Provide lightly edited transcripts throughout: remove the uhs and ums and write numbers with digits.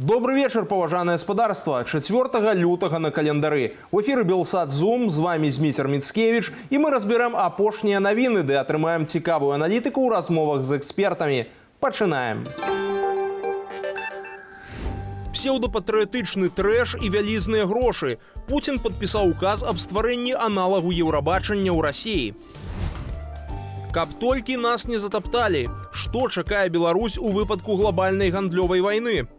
Добрый вечер, паважанае спадарства. 4 лютага на календары. В эфіры Белсат Зум, з вами Зміцер Міцкевіч, і мы разберем апошнія навіны, ды атрымаем цікавую аналітыку ў размовах з экспертамі. Пачынаем. Псеўдапатрыятычны трэш і вялізныя грошы. Путін падпісаў указ аб стварэнні аналагу Еўрабачання ў Расіі. Каб толькі нас не затапталі. Што чакае Беларусь у выпадку глобальнай гандлёвай вайны?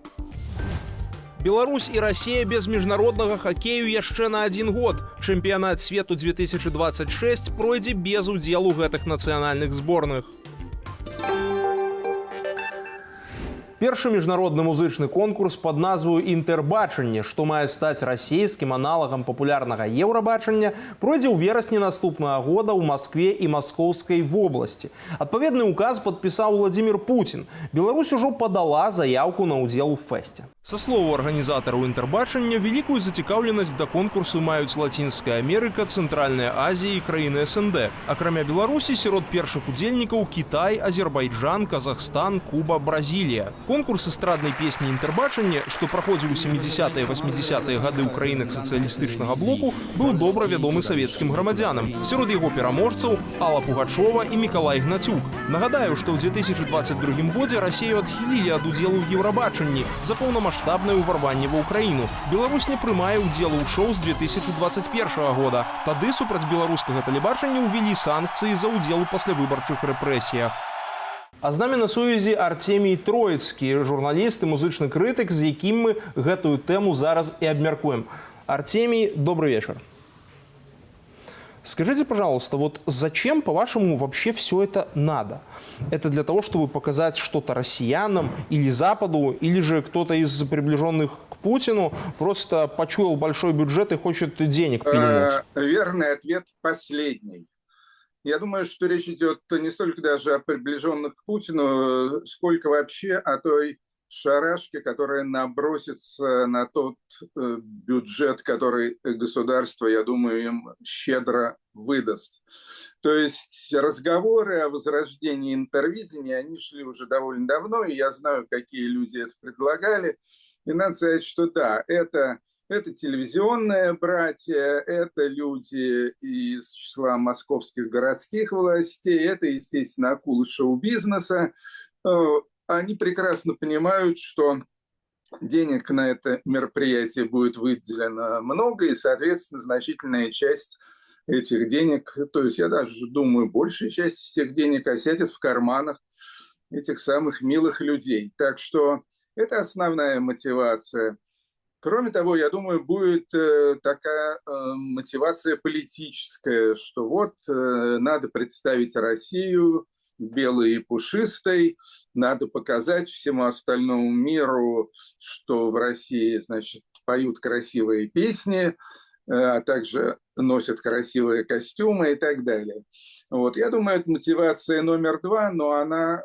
Беларусь і Расія без міжнароднага хакею яшчэ на 1 год. Чэмпіянат свету 2026 пройдзе без удзелу гэтых нацыянальных зборных. Першы міжнародны музычны конкурс пад назваю «Інтэрбачанне», што мае стаць расійскім аналагам папулярнага Еўрабачання, пройдзе ў верасні наступнага года ў Маскве і Маскоўскай вобласці. Адпаведны указ падпісаў Владзімір Пуцін. Беларусь ужо падала заяўку на ўдзел у фэсце. Са слову арганізатараў «Інтэрбачання», вялікую зацікаўленасць да конкурсу маюць Лацінская Амерыка, Цэнтральная Азія і краіны СНД. Акрамя Беларусі, сярод першых удзельнікаў Кітай, Азербайджан, Казахстан, Куба, Бразілія. Конкурс эстраднай песні «Інтэрбачанне», што праходзіў у 70-е 80-е гады ў краінах сацыялістычнага блоку, быў добра вядомы савецкім грамадзянам. Сярод яго пераможцаў Алла Пугачова і Мікалай Гнацюк. Нагадаю, што ў 2022 годзе Расію адхілілі ад удзелу ў Еўрабачанні за паўнамаштабнае ўварванне ва ўкраіну. Беларусь не прымае ўдзелу ў шоу з 2021 года. Тады супраць беларускага тэлебачання ўвялі санкцыі за ўдзел у паслявыбарчых рэпрэсіях. А з намі на сувязі Артемій Троіцкі, журналіст і музычны крытык, з якім мы гэтую тэму зараз і абмяркуем. Артемий, добрый вечер. Скажите, пожалуйста, вот зачем, по-вашему, вообще все это надо? Это для того, чтобы показать что-то россиянам или Западу, или же кто-то из приближенных к Путину просто почуял большой бюджет и хочет денег пильнуть? Верный ответ последний. Я думаю, что речь идет не столько даже о приближенных к Путину, сколько вообще о той шарашке, которая набросится на тот бюджет, который государство, я думаю, им щедро выдаст. То есть разговоры о возрождении интервидения, они шли уже довольно давно, и я знаю, какие люди это предлагали. И надо сказать, что да, это телевизионные братья, это люди из числа московских городских властей, это, естественно, акулы шоу-бизнеса. Они прекрасно понимают, что денег на это мероприятие будет выделено много, и, соответственно, значительная часть этих денег, то есть я даже думаю, большая часть этих денег осядет в карманах этих самых милых людей. Так что это основная мотивация. Кроме того, я думаю, будет такая мотивация политическая, что вот надо представить Россию белой и пушистой, надо показать всему остальному миру, что в России, значит, поют красивые песни, а также носят красивые костюмы и так далее. Вот. Я думаю, это мотивация номер 2, но она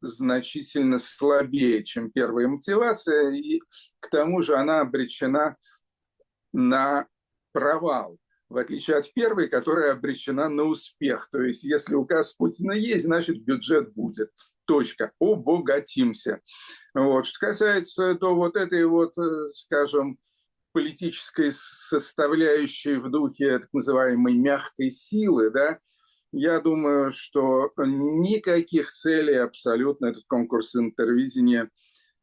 значительно слабее, чем первая мотивация, и к тому же она обречена на провал, в отличие от первой, которая обречена на успех. То есть если указ Путина есть, значит бюджет будет. Точка. Обогатимся. Вот. Что касается то вот этой вот, скажем, политической составляющей в духе так называемой мягкой силы, да, я думаю, что никаких целей абсолютно этот конкурс интервидения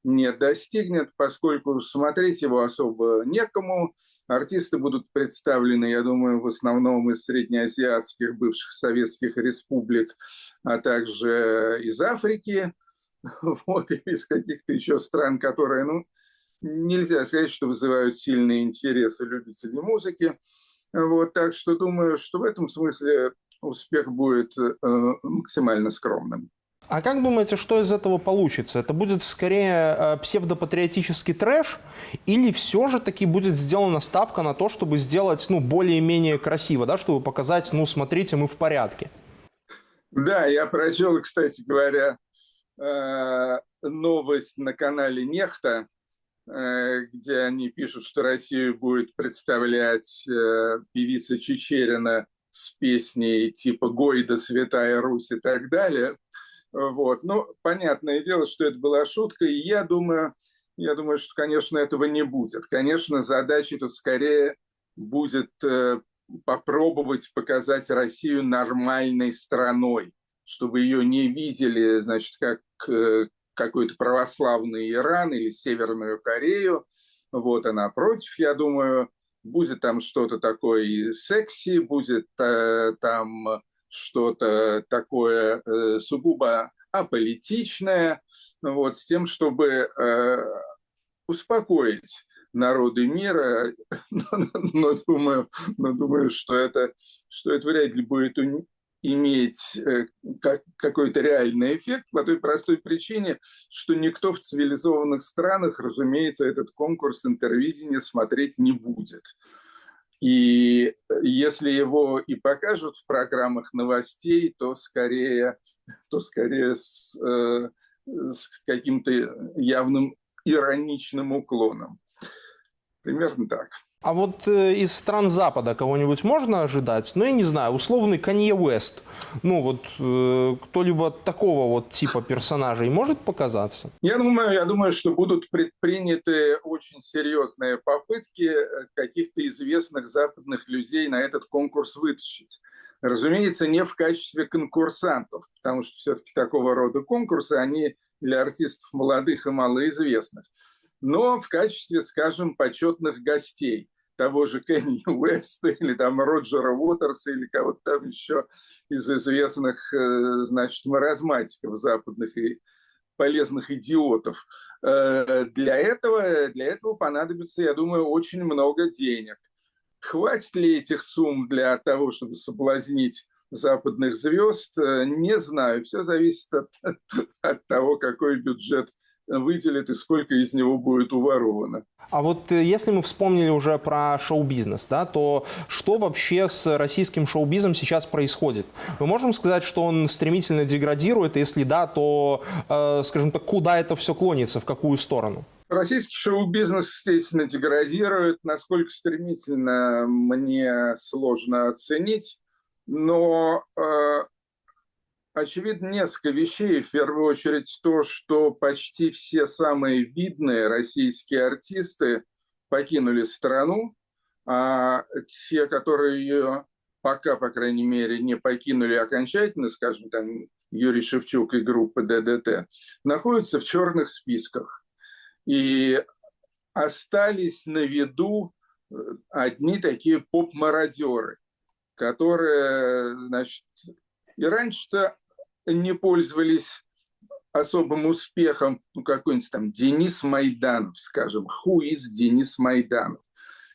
не достигнет, поскольку смотреть его особо некому. Артисты будут представлены, я думаю, в основном из среднеазиатских бывших советских республик, а также из Африки, вот, и из каких-то еще стран, которые, ну, нельзя сказать, что вызывают сильные интересы любителей музыки. Вот, так что думаю, что в этом смысле успех будет максимально скромным. А как думаете, что из этого получится? Это будет скорее псевдопатриотический трэш, или все же таки будет сделана ставка на то, чтобы сделать, ну, более-менее красиво, да, чтобы показать, ну, смотрите, мы в порядке? Да, я прочел, кстати говоря, новость на канале «Нехта», где они пишут, что Россию будет представлять певица Чичерина с песней типа «Гойда, Святая Русь» и так далее. Вот. Ну, понятное дело, что это была шутка, и я думаю, я думаю, что, конечно, этого не будет. Конечно, задачей тут скорее будет попробовать показать Россию нормальной страной, чтобы ее не видели, значит, как какой-то православный Иран или Северную Корею. Вот, а напротив, я думаю, будет там что-то такое секси, будет там что-то такое сугубо аполитичное, вот, с тем, чтобы успокоить народы мира, но думаю, что это вряд ли будет иметь какой-то реальный эффект по той простой причине, что никто в цивилизованных странах, разумеется, этот конкурс интервидения смотреть не будет. И если его и покажут в программах новостей, то скорее с каким-то явным ироничным уклоном. Примерно так. А вот из стран Запада кого-нибудь можно ожидать? Ну, я не знаю, условный Канье Уэст. Ну, вот кто-либо такого вот типа персонажей может показаться? Я думаю, что будут предприняты очень серьезные попытки каких-то известных западных людей на этот конкурс вытащить. Разумеется, не в качестве конкурсантов, потому что все-таки такого рода конкурсы, они для артистов молодых и малоизвестных, но в качестве, скажем, почетных гостей того же Кенни Уэста или там Роджера Уотерса или кого-то там еще из известных, значит, маразматиков западных и полезных идиотов. Для этого понадобится, я думаю, очень много денег. Хватит ли этих сумм для того, чтобы соблазнить западных звезд, не знаю. Все зависит от того, какой бюджет выделит и сколько из него будет уворовано. А вот если мы вспомнили уже про шоу-бизнес, да, то что вообще с российским шоу-бизнесом сейчас происходит? Мы можем сказать, что он стремительно деградирует, и если да, то, скажем так, куда это все клонится, в какую сторону? Российский шоу-бизнес, естественно, деградирует. Насколько стремительно, мне сложно оценить, но очевидно несколько вещей. В первую очередь то, что почти все самые видные российские артисты покинули страну, а те, которые ее пока, по крайней мере, не покинули окончательно, скажем, там Юрий Шевчук и группа ДДТ, находятся в черных списках. И остались на виду одни такие поп-мародеры, которые, значит, и раньше-то не пользовались особым успехом, ну, какой-нибудь там Денис Майданов, скажем, who is Денис Майданов,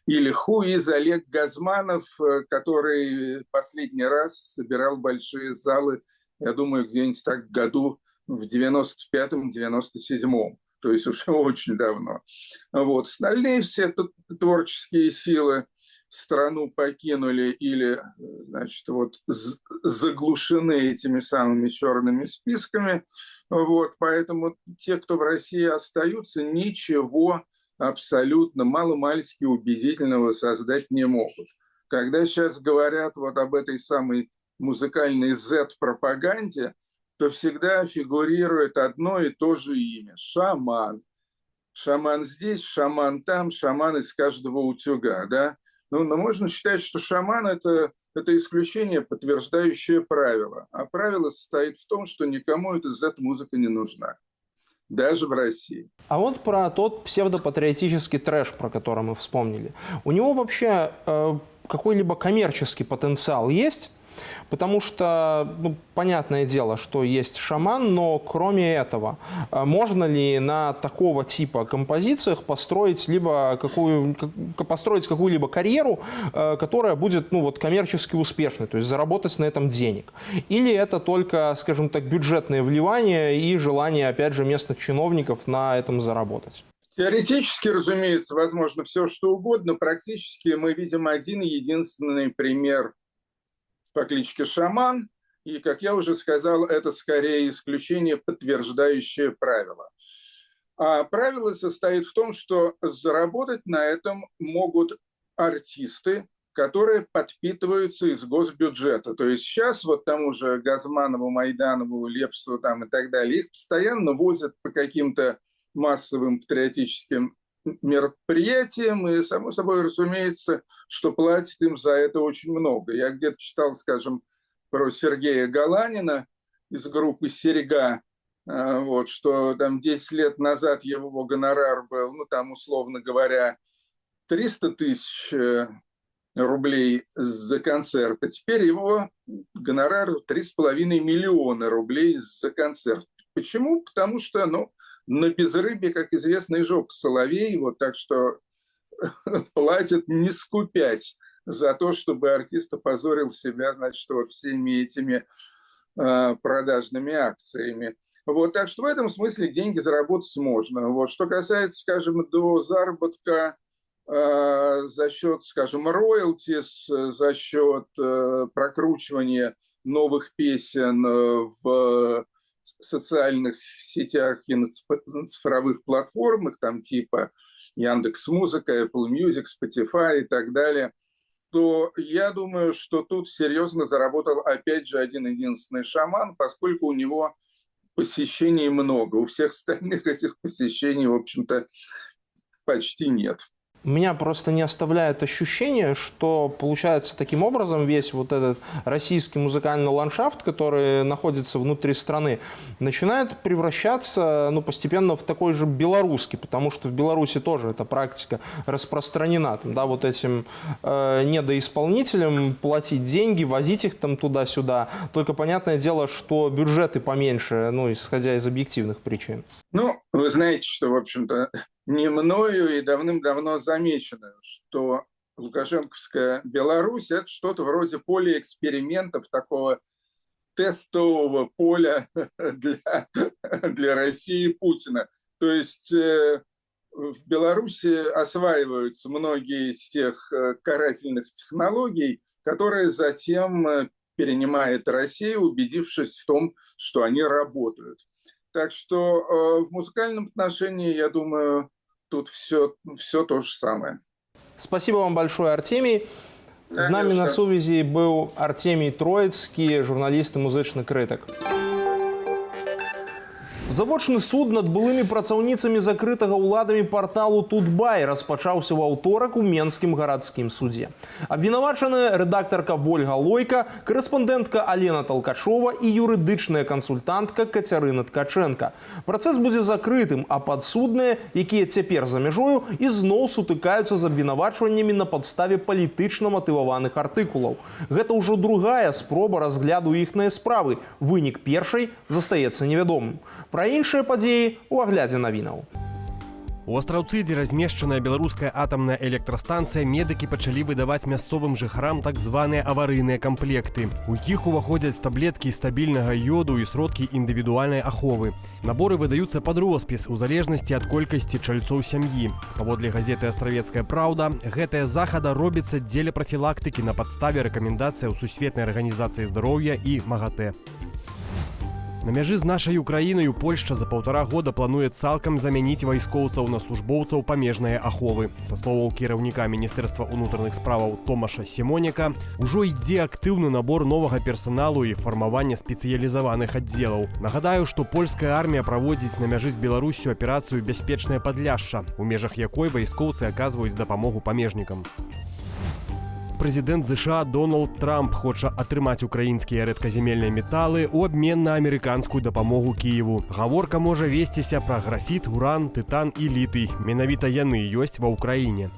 или who is Олег Газманов, который последний раз собирал большие залы, я думаю, где-нибудь так году в 95-97, то есть уже очень давно. Вот. Остальные все творческие силы страну покинули или, значит, вот заглушены этими самыми черными списками. Вот. Поэтому те, кто в России остаются, ничего абсолютно маломальски убедительного создать не могут. Когда сейчас говорят вот об этой самой музыкальной Z-пропаганде, то всегда фигурирует одно и то же имя – шаман. Шаман здесь, шаман там, шаман из каждого утюга, да? Но можно считать, что шаман – это исключение, подтверждающее правило. А правило состоит в том, что никому эта Z-музыка не нужна. Даже в России. А вот про тот псевдопатриотический трэш, про который мы вспомнили. У него вообще какой-либо коммерческий потенциал есть? Потому что, ну, понятное дело, что есть шаман, но кроме этого, можно ли на такого типа композициях построить какую-либо карьеру, которая будет, ну, вот, коммерчески успешной, то есть заработать на этом денег? Или это только, скажем так, бюджетные вливания и желание, опять же, местных чиновников на этом заработать? Теоретически, разумеется, возможно все, что угодно. Практически мы видим один единственный пример по кличке Шаман, и, как я уже сказал, это скорее исключение, подтверждающее правило. А правило состоит в том, что заработать на этом могут артисты, которые подпитываются из госбюджета. То есть сейчас вот тому же Газманову, Майданову, Лепсу там и так далее, их постоянно возят по каким-то массовым патриотическим мероприятием, и, само собой, разумеется, что платит им за это очень много. Я где-то читал, скажем, про Сергея Галанина из группы «Серега», вот, что там 10 лет назад его гонорар был, ну, там, условно говоря, 300 тысяч рублей за концерт, а теперь его гонорар 3,5 миллиона рублей за концерт. Почему? Потому что, ну, на безрыбье, как известно, и жопа соловей, вот, так что платят не скупясь за то, чтобы артист опозорил себя, значит, вот всеми этими продажными акциями. Вот, так что в этом смысле деньги заработать можно. Вот, что касается, скажем, до заработка за счет, скажем, роялтис, за счет прокручивания новых песен в социальных сетях и на цифровых платформах, там типа Яндекс.Музыка, Apple Music, Spotify и так далее, то я думаю, что тут серьезно заработал опять же один-единственный шаман, поскольку у него посещений много. У всех остальных этих посещений, в общем-то, почти нет. Меня просто не оставляет ощущение, что получается таким образом весь вот этот российский музыкальный ландшафт, который находится внутри страны, начинает превращаться, ну, постепенно в такой же белорусский, потому что в Беларуси тоже эта практика распространена. Там, да, вот этим недоисполнителям платить деньги, возить их там туда-сюда. Только понятное дело, что бюджеты поменьше, ну, исходя из объективных причин. Ну, вы знаете, что, в общем-то, не мною и давным-давно замечено, что лукашенковская Беларусь – это что-то вроде поля экспериментов, такого тестового поля для России и Путина. То есть в Беларуси осваиваются многие из тех карательных технологий, которые затем перенимает Россия, убедившись в том, что они работают. Так что в музыкальном отношении, я думаю, тут все то же самое. Спасибо вам большое, Артемий. З нами на сувязі був Артемій Троїцький, журналіст і музичний критик. Завочны суд над былымі працаўніцамі закрытага ўладамі парталу Тутбай распачаўся ў аўторак у Менскім гарадскім судзе. Абвінавачаная рэдактарка Вольга Лойка, корэспандэнтка Алена Толкачова і юрыдычная кансультантка Кацярына Ткаченка. Працэс будзе закрытым, а падсудныя, якія цяпер за мяжою, ізноў сутыкаюцца з абвінавачваннямі на падставе палітычна матываваных артыкулаў. Гэта ўжо другая спроба разгляду іхнай справы. Вынік першай застаецца невядомым. Пра іншыя падзеі ў аглядзе навінаў. У Астраўцы, дзе размешчаная беларуская атамная электрастанцыя, медыкі пачалі выдаваць мясцовым жыхарам так званыя аварыйныя камплекты. У іх уваходзяць таблеткі стабільнага йоду і сродкі індывідуальнай аховы. Наборы выдаюцца пад роспіс у залежнасці ад колькасці чальцоў сям'і. Паводле газеты «Астравецкая праўда», гэтая захада робіцца дзеля прафілактыкі на падставе рэкамендацыяў Сусветнай арганізацыі здароўя і МАГАТЭ. На мяжы з нашай Украінаю Польшча за 1,5 года плануе цалкам замяніць вайскоўцаў на службоўцаў памежнай аховы. Са словаў кіраўніка Міністэрства ўнутраных справаў Томаша Сімоніка, ужо ідзе актыўны набор новага персаналу і фармаванне спецыялізаваных аддзелаў. Нагадаю, што польская армія праводзіць на мяжы з Беларусю аперацыю «Бяспечнае Падляшша», у межах якой вайскоўцы аказваюць дапамогу памежнікам. Прэзідэнт США Дональд Трамп хоча атрымаць украінскія рэдказямельныя металы ў абмен на амерыканскую дапамогу Кіеву. Гаворка можа весціся пра графіт, уран, тытан і літый. Менавіта яны ёсць ва ўкраіне.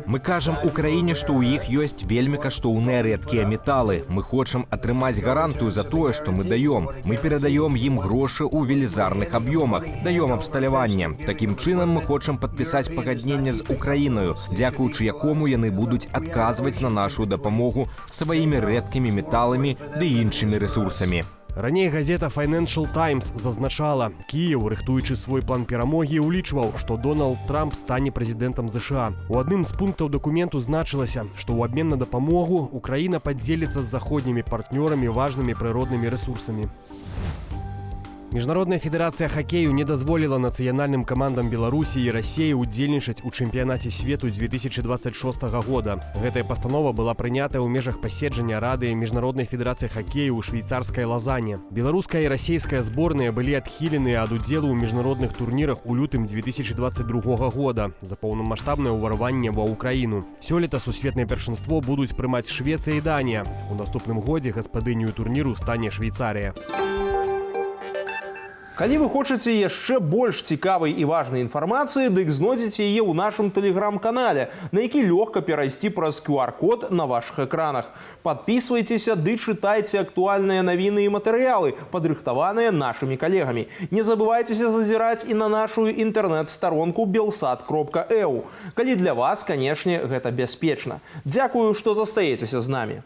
Мы кажам Украіне, што ў іх ёсць вельмі каштоўныя рэдкія металы. Мы хочам атрымаць гарантыю за тое, што мы даём. Мы перадаём ім грошы ў велізарных аб'ёмах, даём абсталяванне. Такім чынам мы хочам падпісаць пагадненне з Украінаю, дзякуючы якому яны будуць адказваць на нашу дапамогу сваімі рэдкімі металамі ды іншымі рэсурсамі. Раней газета Financial Times зазначала, Кіеў, рыхтуючы свой план перамогі, улічваў, што Дональд Трамп стане прэзідэнтам ЗША. У адным з пунктаў дакументу значылася, што ў абмен на дапамогу Украіна падзеліцца з заходнімі партнёрамі важнымі прыроднымі рэсурсамі. Міжнародная федэрацыя хакею не дазволіла нацыянальным камандам Беларусі і Расіі ўдзельнічаць у чэмпіянаце свету 2026 года. Гэтая пастанова была прынята ў межах паседжання Рады Міжнароднай федэрацыі хакею ў швейцарскай Лазане. Беларуская і расійская зборныя былі адхіленыя ад удзелу ў міжнародных турнірах у лютым 2022 года за поўнамаштабнае ўварванне ва ўкраіну. Сёлета сусветнае першынство будуць прымаць Швецыя і Данія. У наступным годзе гаспадыняю турніру стане Швейцарія. Калі вы хочаце яшчэ больш цікавай і важнай інфармацыі, дык знойдзеце яе ў нашым тэлеграм-канале, на які лёгка перайсці праз QR-код на вашых экранах. Падпісвайцеся ды чытайце актуальныя навіны і матэрыялы, падрыхтаваныя нашымі калегамі. Не забывайцеся зазіраць і на нашу інтэрнэт-старонку belsat.eu. Калі для вас, канешне, гэта бяспечна. Дзякую, што застаецеся з намі.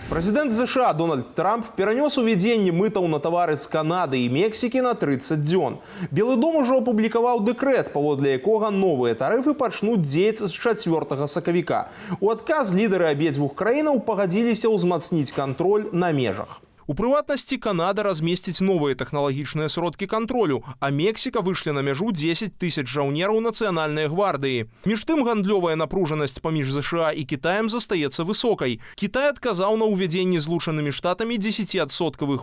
Прэзідэнт США Дональд Трамп перанёс увядзенне мытаў на тавары з Канады і Мексікі на 30 дзён. Белы дом ужо апублікаваў дэкрэт, паводле якога новыя тарыфы пачнуць дзеяць з 4 сакавіка. У адказ лідары абедзвюх краінаў пагадзіліся ўзмацніць кантроль на межах. У прыватнасці, Канада размесціць новыя тэхналагічныя сродкі кантролю, а Мексіка вышле на мяжу 10 000 жаўнераў нацыянальнай гвардыі. Між тым, гандлёвая напружанасць паміж ЗША і Кітаем застаецца высокай. Кітай адказаў на ўвядзенне Злучанымі Штатамі 10%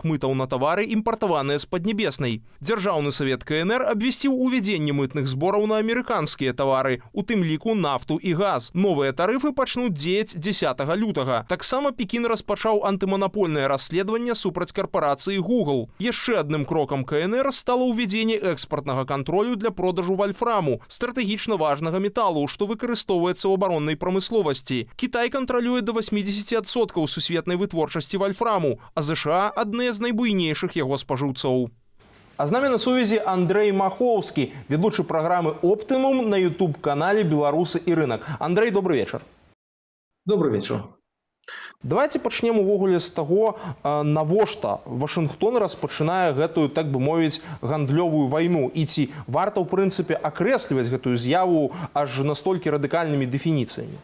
мытаў на тавары, імпартаваныя з Паднебеснай. Дзяржаўны савет КНР абвясціў увядзенне мытных збораў на амерыканскія тавары, у тым ліку нафту і газ. Новыя тарыфы пачнуць дзеяць 10 лютага. Таксама Пекін распачаў антыманапольнае расследаванне супраць карпорацыі Google. Яшчэ адным крокам КНР стало ўвядзенне экспартнага кантролю для продажу вальфраму, стратэгічна важнага металу, што выкарыстоўваецца ў абароннай прамысловасці. Кітай кантралюе да 80% сусветнай вытворчасці вальфраму, а ЗША адныя з найбуйнейшых яго спажыўцоў. А з намі на сувязі Андрэй Махоўскі, ведучы праграмы «Оптымум» на YouTube-канале «Беларусы і рынак». Андрэй, добрый вечар. Добрый вечер. Давайте пачнем увогуле з таго, навошта Вашынгтон распачынае гэтую, так бы мовіць, гандлёвую вайну. І ці варта, ў прынцыпе, акрэсліваць гэтую з'яву аж настолькі радыкальнымі дэфініцыямі?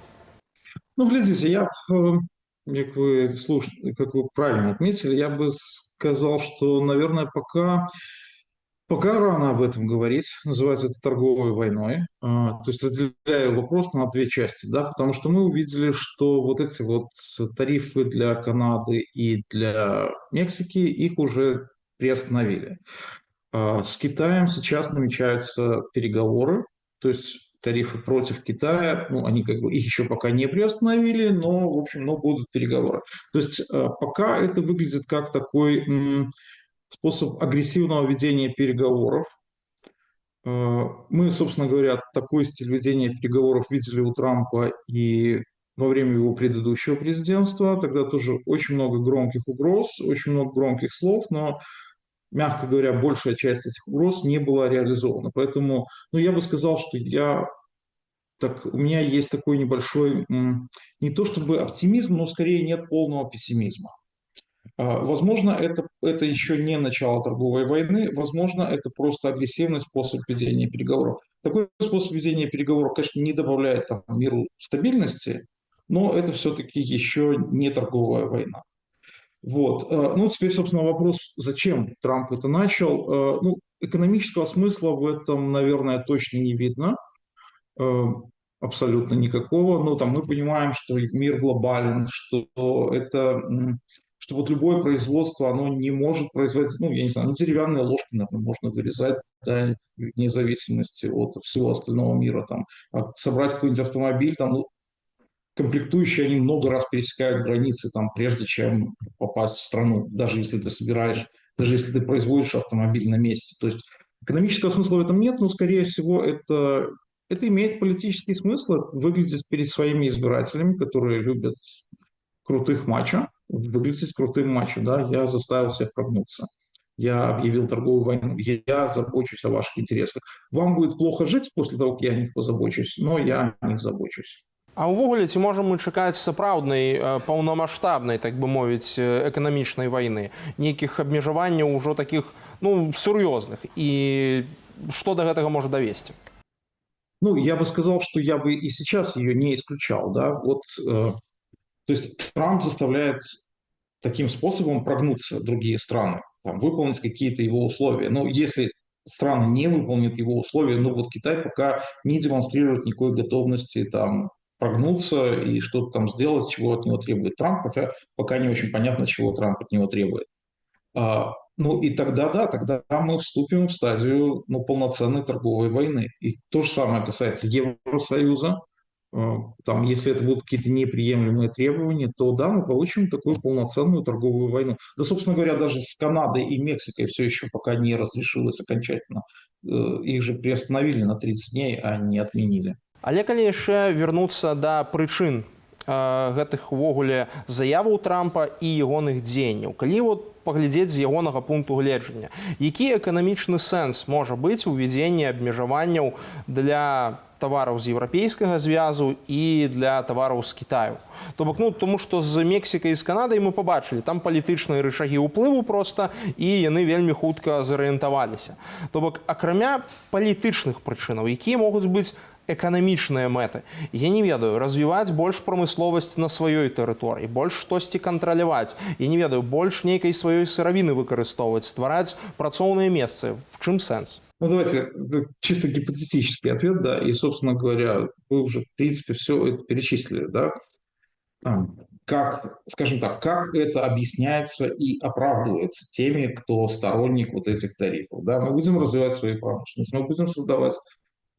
Ну, глядите, как вы правильно отметили, я бы сказал, что, наверное, пока рано об этом говорить, называется это торговой войной. То есть разделяю вопрос на две части, да, потому что мы увидели, что вот эти вот тарифы для Канады и для Мексики, их уже приостановили. С Китаем сейчас намечаются переговоры, то есть тарифы против Китая, ну, они как бы их еще пока не приостановили, но, в общем, будут переговоры. То есть пока это выглядит как такой способ агрессивного ведения переговоров. Мы, собственно говоря, такой стиль ведения переговоров видели у Трампа и во время его предыдущего президентства. Тогда тоже очень много громких угроз, очень много громких слов, но, мягко говоря, большая часть этих угроз не была реализована. Поэтому, я бы сказал, что у меня есть такой небольшой, не то чтобы оптимизм, но скорее нет полного пессимизма. Возможно, это еще не начало торговой войны, возможно, это просто агрессивный способ ведения переговоров. Такой способ ведения переговоров, конечно, не добавляет миру стабильности, но это все-таки еще не торговая война. Вот. Теперь, собственно, вопрос, зачем Трамп это начал. Экономического смысла в этом, наверное, точно не видно. Абсолютно никакого. Но мы понимаем, что мир глобален, что вот любое производство, оно не может производить, деревянные ложки, наверное, можно вырезать, да, вне зависимости от всего остального мира. Собрать какой-нибудь автомобиль, комплектующие, они много раз пересекают границы, прежде чем попасть в страну, даже если ты производишь автомобиль на месте. То есть экономического смысла в этом нет, но, скорее всего, это имеет политический смысл, выглядеть перед своими избирателями, которые любят крутых мачо, выглядеть крутым мачо, да, я заставил всех прогнуться. Я объявил торговую войну, я забочусь о ваших интересах. Вам будет плохо жить после того, как я о них позабочусь, но я о них забочусь. А ўвогуле, ці можам мы чакаць сапраўднай, паўнамаштабнай, так бы мовіць, эканамічнай вайны, нейкіх абмежаванняў ужо такіх, сур'ёзных, і што да гэтага можа давесці? Я бы сказал, что я бы и сейчас ее не исключал, да, то есть Трамп заставляет таким способом прогнуться другие страны. там, выполнить какие-то его условия. Но если страны не выполнят его условия, ну вот Китай пока не демонстрирует никакой готовности там прогнуться и что-то там сделать, чего от него требует Трамп, хотя пока не очень понятно, чего Трамп от него требует. Ну и тогда, да, тогда мы вступим в стадию ну, полноценной торговой войны. И то же самое касается Евросоюза. Там, если это будут какие-то неприемлемые требования, то да, мы получим такую полноценную торговую войну. Да, собственно говоря, даже с Канадой и Мексикой все еще пока не разрешилось окончательно. Их же приостановили на 30 дней, а не отменили. Але калі яшчэ вернуцца да прычын гэтых увогуле заяваў Трампа і ягоных дзеянняў, калі вот паглядзець з ягонага пункту гледжання, які эканамічны сэнс можа быць у ўвядзенні абмежаванняў для тавараў з еўрапейскага звязу і для тавараў з Кітаю? То бок, ну, тому што з Мексікай і з Канадай мы пабачылі, там палітычныя рычагі ўплыву проста, і яны вельмі хутка зарыентаваліся. То бок, акрамя палітычных прычынаў, якія могуць быць эканамічныя мэты. Я не ведаю, развіваць больш прамысловасць на сваёй тэрыторыі, больш штосьці кантраляваць. Я не ведаю, больш нейкай сваёй сыравіны выкарыстоўваць, ствараць працоўныя месцы. В чым сэнс? Ну, давайте, чисто гипотетический ответ, да, и, собственно говоря, вы уже, в принципе, все это перечислили, да. Как, скажем так, как это объясняется и оправдывается теми, кто сторонник вот этих тарифов, да. Мы будем развивать свою промышленность, мы будем создавать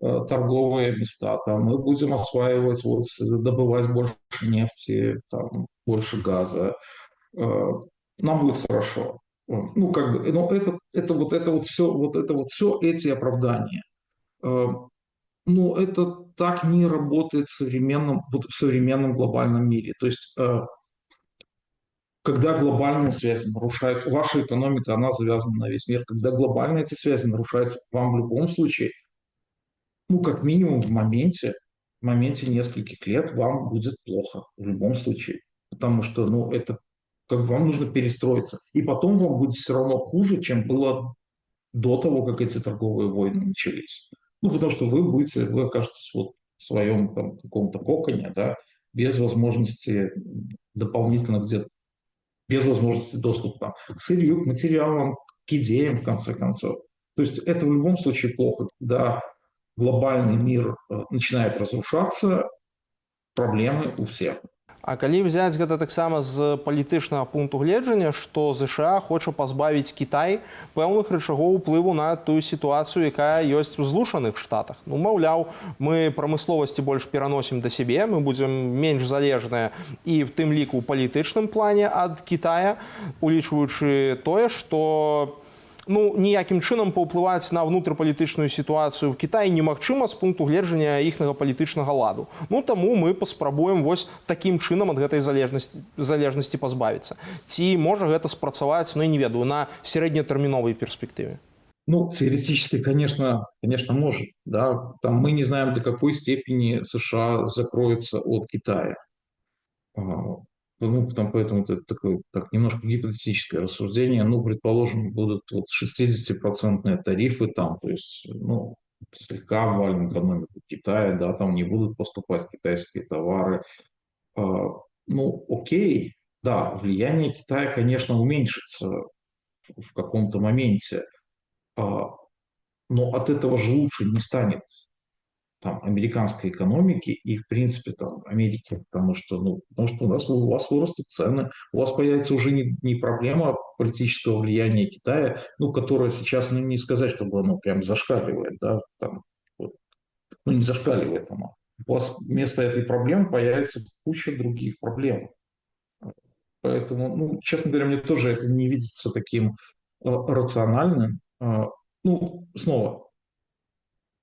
торговые места, там, мы будем осваивать, вот, добывать больше нефти, там, больше газа, нам будет хорошо. Ну, как бы, но это вот все эти оправдания. Ну, это так не работает в современном глобальном мире. То есть, когда глобальные связи нарушаются, ваша экономика, она завязана на весь мир, когда глобальные эти связи нарушаются, вам в любом случае, ну, как минимум в моменте нескольких лет вам будет плохо в любом случае. Потому что, ну, это как бы вам нужно перестроиться. И потом вам будет все равно хуже, чем было до того, как эти торговые войны начались. Ну, потому что вы окажетесь вот в своем там, каком-то коконе, да, без возможности дополнительно где-то, без возможности доступа там, к сырью, к материалам, к идеям, в конце концов. То есть это в любом случае плохо, когда глобальный мир начинает разрушаться, проблемы у всех. А калі взяць гэта таксама з палітычнага пункту гледжання, што ЗША хоча пазбавіць Кітай пэўных рычагоў уплыву на тую сітуацыю, якая ёсць у Злучаных Штатах. Ну, маўляў, мы прамысловасці больш пераносім да сябе, мы будзем менш залежныя і в тым ліку ў палітычным плане ад Кітая, улічваючы тое, што ну, ніякім чынам паўплываць на внутрыпалітычную сітуацыю ў Кітаі немагчыма з пункту гледжання іхнага палітычнага ладу. Ну, таму мы паспрабуем вось такім чынам ад гэтай залежнасці пазбавіцца. Ці можа гэта спрацаваць, ну, я не ведаю, на сярэднетэрміновай перспектыве? Ну, теоретически, конечно, может. Да? Там мы не знаем, до какой степени США закроются от Китая. Ну, поэтому это такое так, немножко гипотетическое рассуждение. Ну, предположим, будут вот 60% тарифы там, то есть, ну, слегка обвалим экономику Китая, да, там не будут поступать китайские товары. Ну, окей, да, влияние Китая, конечно, уменьшится в каком-то моменте, но от этого же лучше не станет там, американской экономики и, в принципе, там, Америки, потому что у вас вырастут цены, у вас появится уже не проблема политического влияния Китая, ну, которая сейчас, ну, не сказать, чтобы оно прям зашкаливает, да, там, вот, ну, не зашкаливает оно. У вас вместо этой проблемы появится куча других проблем. Поэтому, ну, честно говоря, мне тоже это не видится таким рациональным. Ну, снова,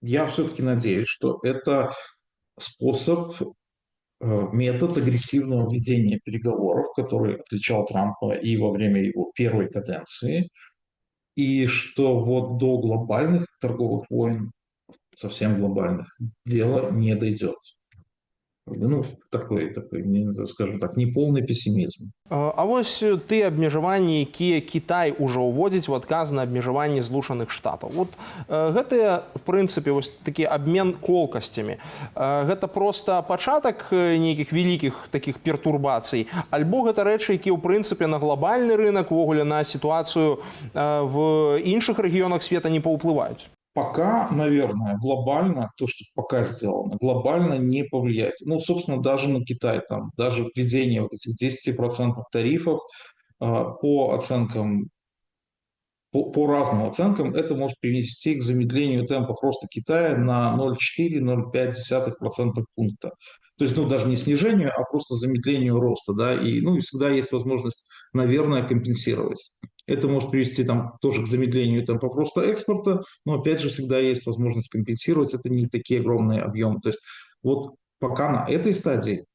я все-таки надеюсь, что это способ, метод агрессивного ведения переговоров, который отличал Трампа и во время его первой каденции, и что вот до глобальных торговых войн, совсем глобальных, дело не дойдет. Ну, такой, скажем так, неполный пессимизм. А вось тыя абмежаванні, якія Кітай ўжо ўводзіць у адказ на абмежаванні Злучаных Штатаў. Вот гэтыя, в прынцыпе, вось такі абмен колкасцямі. Гэта проста пачатак нейкіх вялікіх такіх пертурбацый, альбо гэта рэчы, якія, ў прынцыпе, на глобальны рынок, увогуле на сітуацыю в іншых рэгіёнах света не паўплываюць? Пока, наверное, глобально, то, что пока сделано, глобально не повлияет. Ну, собственно, даже на Китай, там, даже введение вот этих 10% тарифов, по оценкам, по разным оценкам, это может привести к замедлению темпа роста Китая на 0,4-0,5% пункта. То есть, ну, даже не снижению, а просто замедлению роста, да, и, ну, и всегда есть возможность, наверное, компенсировать. Это может привести там тоже к замедлению темпа роста экспорта, но, опять же, всегда есть возможность компенсировать, это не такие огромные объемы. То есть, вот пока на этой стадии,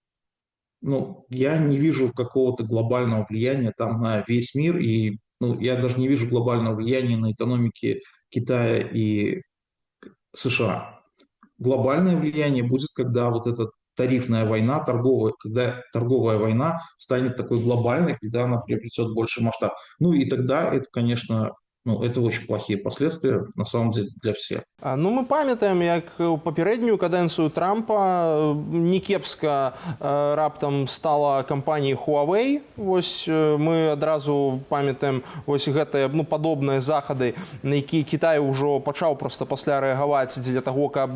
ну, я не вижу какого-то глобального влияния там на весь мир, и, ну, я даже не вижу глобального влияния на экономики Китая и США. Глобальное влияние будет, когда вот эта тарифная война, когда торговая война станет такой глобальной, когда она приобретет больший масштаб. Ну и тогда это, конечно, ну, это очень плохие последствия, на самом деле, для всех. Ну, мы памятаем, як у папярэднюю кадэнцыю Трампа някепска раптам стала кампаніяй Huawei. Вось мы адразу памятаем вось гэтыя, ну, падобныя захады, на якія Кітай ўжо пачаў проста пасля рэагаваць для таго, каб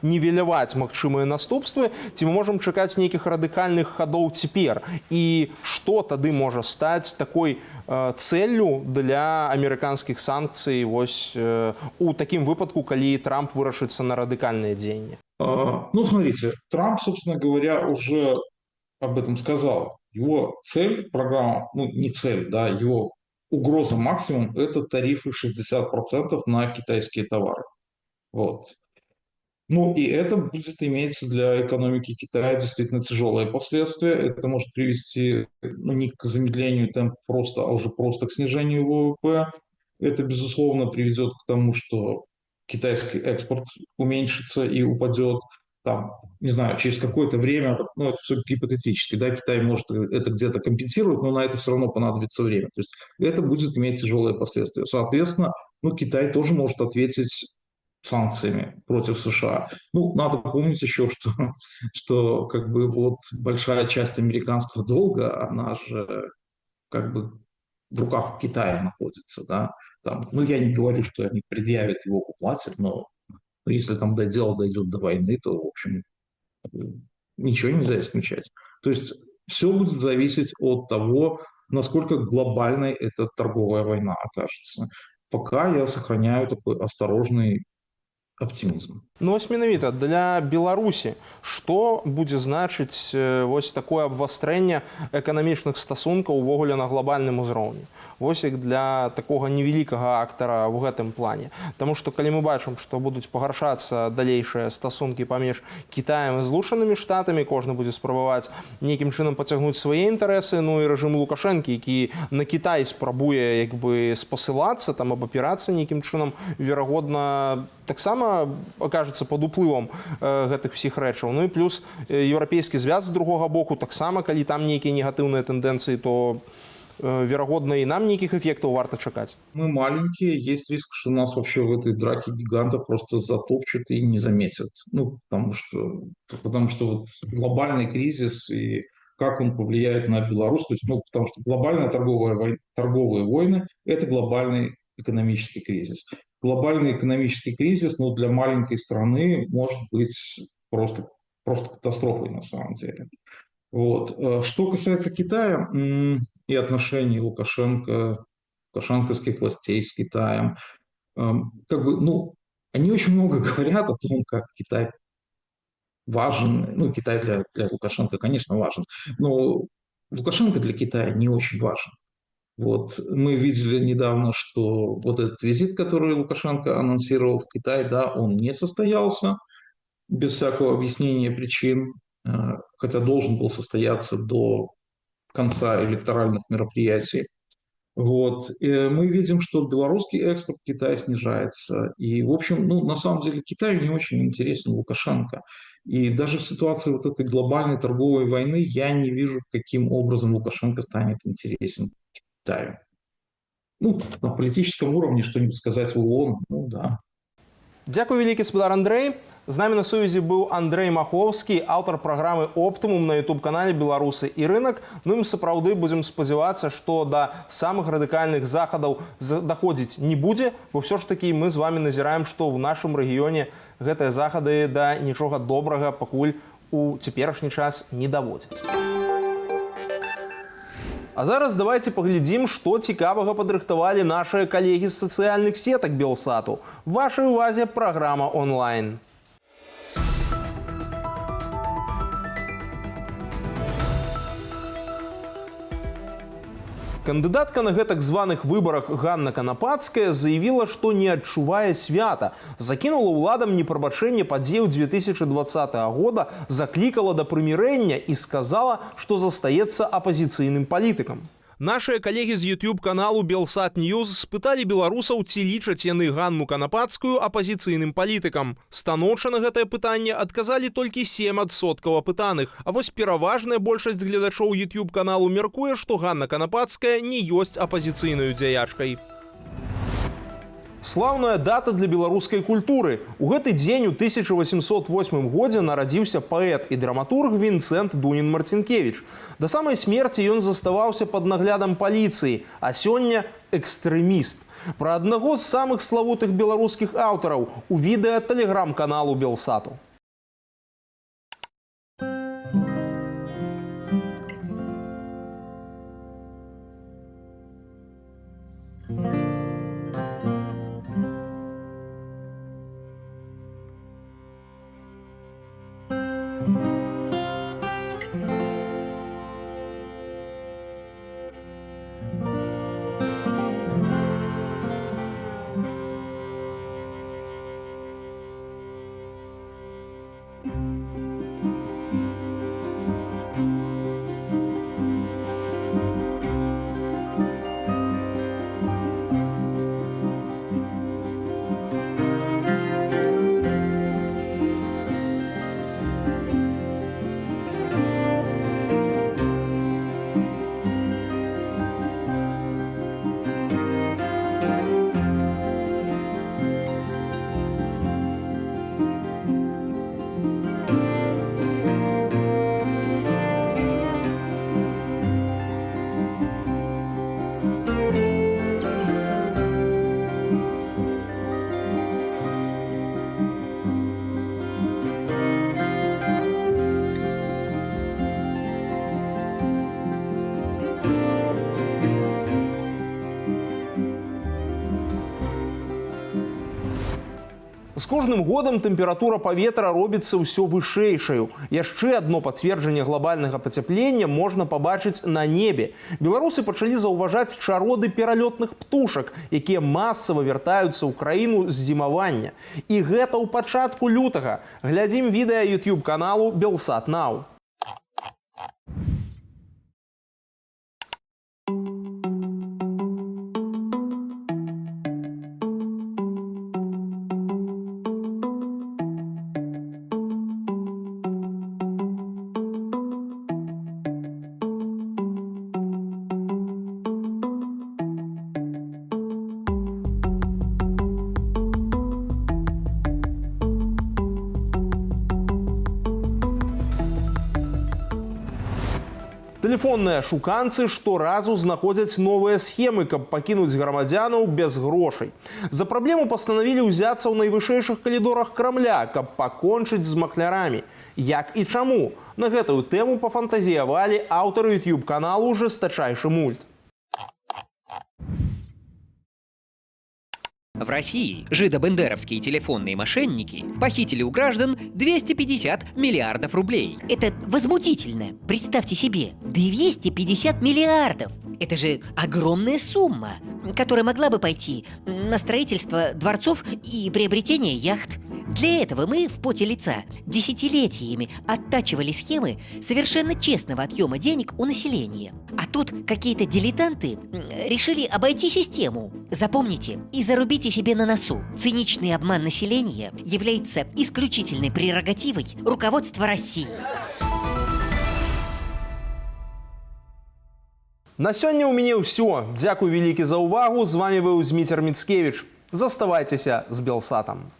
нівеляваць магчымыя наступствы. Ці мы можам чакаць нейкіх радыкальных хадоў цяпер? І што тады можа стаць такой цэллю для амерыканскіх санкцый вось у такім выпадку, калі Трамп вырашится на радикальные деяния? Ну, смотрите, Трамп, собственно говоря, уже об этом сказал. Его цель, программа, ну, не цель, да, его угроза максимум – это тарифы 60% на китайские товары. Вот. Ну, и это будет иметь для экономики Китая действительно тяжелые последствия. Это может привести, ну, не к замедлению темпа просто, а уже просто к снижению ВВП. Это, безусловно, приведет к тому, что китайский экспорт уменьшится и упадет. Там, не знаю, через какое-то время, ну, это все гипотетически, да, Китай может это где-то компенсировать, но на это все равно понадобится время. То есть это будет иметь тяжелые последствия. Соответственно, ну, Китай тоже может ответить санкциями против США. Ну, надо помнить еще, что как бы вот большая часть американского долга, она же как бы в руках Китая находится, да. Там, ну, я не говорю, что они предъявят, его уплатят, но если там дело дойдет до войны, то, в общем, ничего нельзя исключать. То есть все будет зависеть от того, насколько глобальной эта торговая война окажется. Пока я сохраняю такой осторожный оптимизм. Ну, вось менавіта для Беларусі што будзе значыць вось такое абвастрэнне эканамічных стасункаў увогуле на глобальным узроўні? Вось як для такога невялікага актара ў гэтым плане. Таму што калі мы бачым, што будуць пагаршацца далейшыя стасункі паміж Кітаем і Злучанымі Штатамі, кожны будзе спрабаваць нейкім чынам пацягнуць свае інтарэсы, ну і рэжым Лукашэнкі, які на Кітай спрабуе як бы спасылацца, там абапірацца нейкім чынам, верагодна, таксама окажется под уплывам гэтых всіх рэчаў. Ну і плюс еўрапейскі звяз з другога боку таксама, калі там нейкія негатыўныя тэндэнцыі, то верагодна і нам нейкіх эффектаў варта чакаць. Мы маленькие, есть риск, что нас вообще в этой драке гигантов просто затопчут и не заметят. Ну, потому что вот глобальный кризис и как он повлияет на Беларусь, то есть, ну, потому что глобальная торговые войны – это глобальный экономический кризис. Глобальный экономический кризис, ну, для маленькой страны может быть просто катастрофой на самом деле. Вот. Что касается Китая и отношений лукашенковских властей с Китаем, как бы, ну, они очень много говорят о том, как Китай важен. Ну, Китай для Лукашенко, конечно, важен, но Лукашенко для Китая не очень важен. Вот. Мы видели недавно, что вот этот визит, который Лукашенко анонсировал в Китай, да, он не состоялся без всякого объяснения причин, хотя должен был состояться до конца электоральных мероприятий. Вот. И мы видим, что белорусский экспорт в Китай снижается. И, в общем, ну, на самом деле Китаю не очень интересен Лукашенко. И даже в ситуации вот этой глобальной торговой войны я не вижу, каким образом Лукашенко станет интересен Китаю. Ну, на политическом уровне что-нибудь сказать в ООН, ну да. Дзякуй вялікі, спадар Андрэй. З намі на сувязі быў Андрэй Маховскі, аўтар праграмы «Оптымум» на YouTube-канале «Беларусы і рынак». Ну і мы сапраўды будзем спадзявацца, што да самых радыкальных захадаў даходзіць не будзе, бо ўсё ж такі мы з вамі назіраем, што ў нашым рэгіёне гэтыя захады да нічога добрага пакуль у цяперашні час не даводзяць. А зараз давайте паглядзім, што цікавага падрыхтавалі нашыя калегі з сацыяльных сетак Белсату. Вашай увазе праграма онлайн. Кандыдатка на гэтак званых выбарах Ганна Канапацкая заявіла, што не адчувае свята, закінула ўладам непрабачэнне падзеяў 2020 года, заклікала да прымірэння і сказала, што застаецца апазіцыйным палітыкам. Нашыя калегі з YouTube-каналу «Белсат Ньюз» спыталі беларусаў, ці лічаць яны Ганну Канапацкую апазіцыйным палітыкам. Станоўча на гэтае пытанне адказалі толькі 7% апытаных. А вось пераважная большасць гледачоў YouTube-каналу мяркуе, што Ганна Канапацкая не ёсць апазіцыйнаю дзяячкай. Слаўная дата для беларускай культуры. У гэты дзень у 1808 годзе нарадзіўся паэт і драматург Вінцэнт Дунін-Марцінкевіч. Да самай смерці ён заставаўся пад наглядам паліцыі, а сёння экстрэміст. Пра аднаго з самых славутых беларускіх аўтараў у відэа тэлеграм-каналу Белсату. З кожным годам тэмпература паветра робіцца ўсё вышэйшаю. Яшчэ адно пацверджанне глобальнага пацяплення можна пабачыць на небе. Беларусы пачалі заўважаць чароды пералётных птушак, якія масава вяртаюцца ў краіну з зімавання. І гэта ў пачатку лютага. Глядзім відэа YouTube-каналу «Белсат Нау». Тэлефонныя шуканцы шторазу знаходзяць новыя схемы, каб пакінуць грамадзянаў без грошай. За праблему пастанавілі ўзяцца ў найвышэйшых калідорах Крамля, каб пакончыць з махлярамі. Як і чаму? На гэтую тэму пафантазіявалі аўтары YouTube-каналу «Жесточайший мульт». В России жидобендеровские телефонные мошенники похитили у граждан 250 миллиардов рублей. Это возмутительно. Представьте себе, 250 миллиардов. Это же огромная сумма, которая могла бы пойти на строительство дворцов и приобретение яхт. Для этого мы в поте лица десятилетиями оттачивали схемы совершенно честного отъема денег у населения. А тут какие-то дилетанты решили обойти систему. Запомните и зарубите себе на носу. Циничный обман населения является исключительной прерогативой руководства России. На сёння ў мяне ўсё. Дзякуй вялікі за ўвагу. З вами быў Зміцер Міцкевіч. Заставайцеся з Белсатам.